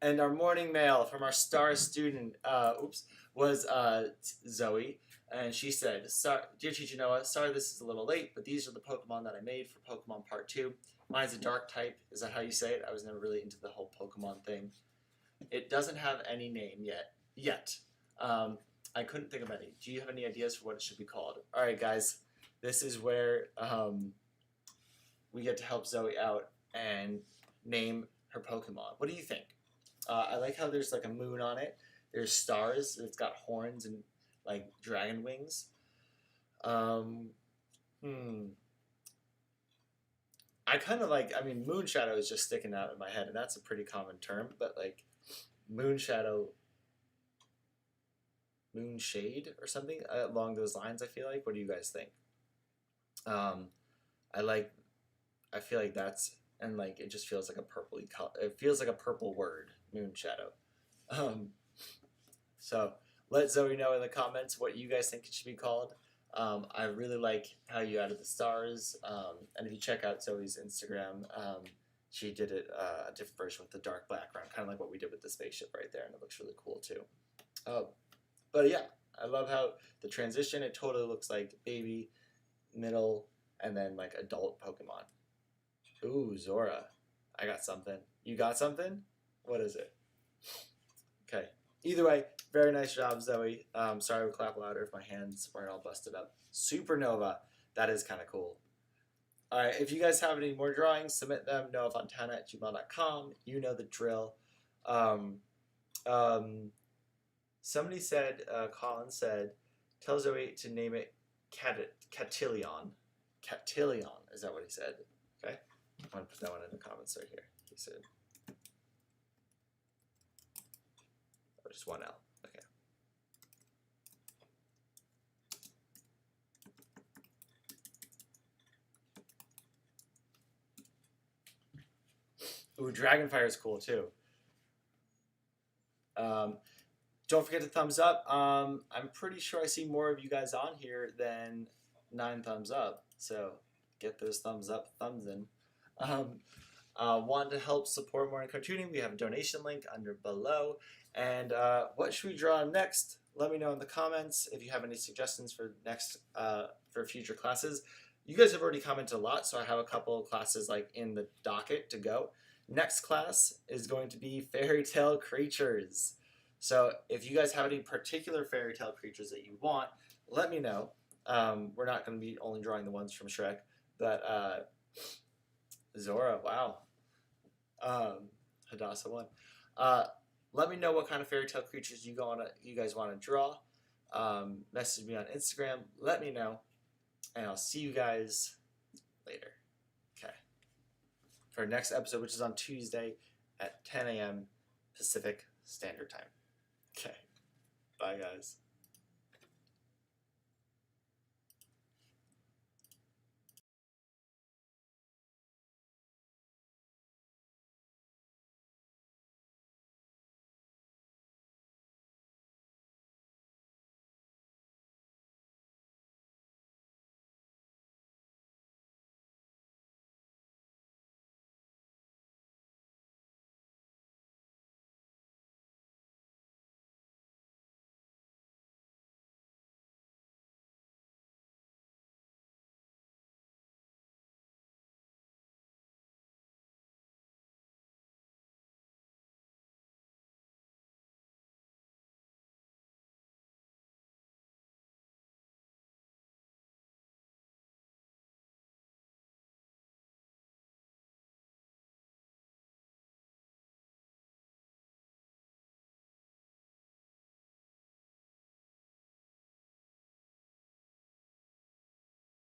And our morning mail from our star student, was Zoe, and she said, "Dear Teacher Noah, sorry this is a little late, but these are the Pokemon that I made for Pokemon Part 2. Mine's a dark type. Is that how you say it? I was never really into the whole Pokemon thing. It doesn't have any name yet. I couldn't think of any. Do you have any ideas for what it should be called?" All right, guys, this is where we get to help Zoe out, and name her Pokemon. What do you think? I like how there's like a moon on it. There's stars. It's got horns and like dragon wings. Um, I kind of like. I mean, moon shadow is just sticking out in my head, and that's a pretty common term. But like, moon shadow, moon shade, or something along those lines. I feel like. What do you guys think? I like. I feel like that's and like it just feels like a purpley color. It feels like a purple word, moon shadow. So let Zoe know in the comments what you guys think it should be called. I really like how you added the stars. And if you check out Zoe's Instagram, she did it a different version with the dark background, kind of like what we did with the spaceship right there, and it looks really cool too. But yeah, I love how the transition. It totally looks like baby, middle, and then like adult Pokemon. Ooh, Zora. I got something. You got something? What is it? Okay. Either way, very nice job, Zoe. Sorry I would clap louder if my hands weren't all busted up. Supernova. That is kind of cool. All right, if you guys have any more drawings, submit them. noahfontana@gmail.com. You know the drill. Somebody said, Colin said, tell Zoe to name it Catilion. Catilion, is that what he said? Okay. I'm going to put that one in the comments right here. He said, oh, just one L. Okay. Ooh, Dragonfire is cool too. Don't forget to thumbs up. I'm pretty sure I see more of you guys on here than 9 thumbs up. So get those thumbs up, thumbs in. Want to help support more in cartooning? We have a donation link under below. And what should we draw next? Let me know in the comments if you have any suggestions for next for future classes. You guys have already commented a lot, so I have a couple of classes like in the docket to go. Next class is going to be fairy tale creatures. So if you guys have any particular fairy tale creatures that you want, let me know. We're not going to be only drawing the ones from Shrek, but Zora, wow. Hadassah won. Let me know what kind of fairy tale creatures you guys want to draw. Message me on Instagram. Let me know, and I'll see you guys later. Okay. For our next episode, which is on Tuesday at 10 a.m. Pacific Standard Time. Okay. Bye, guys.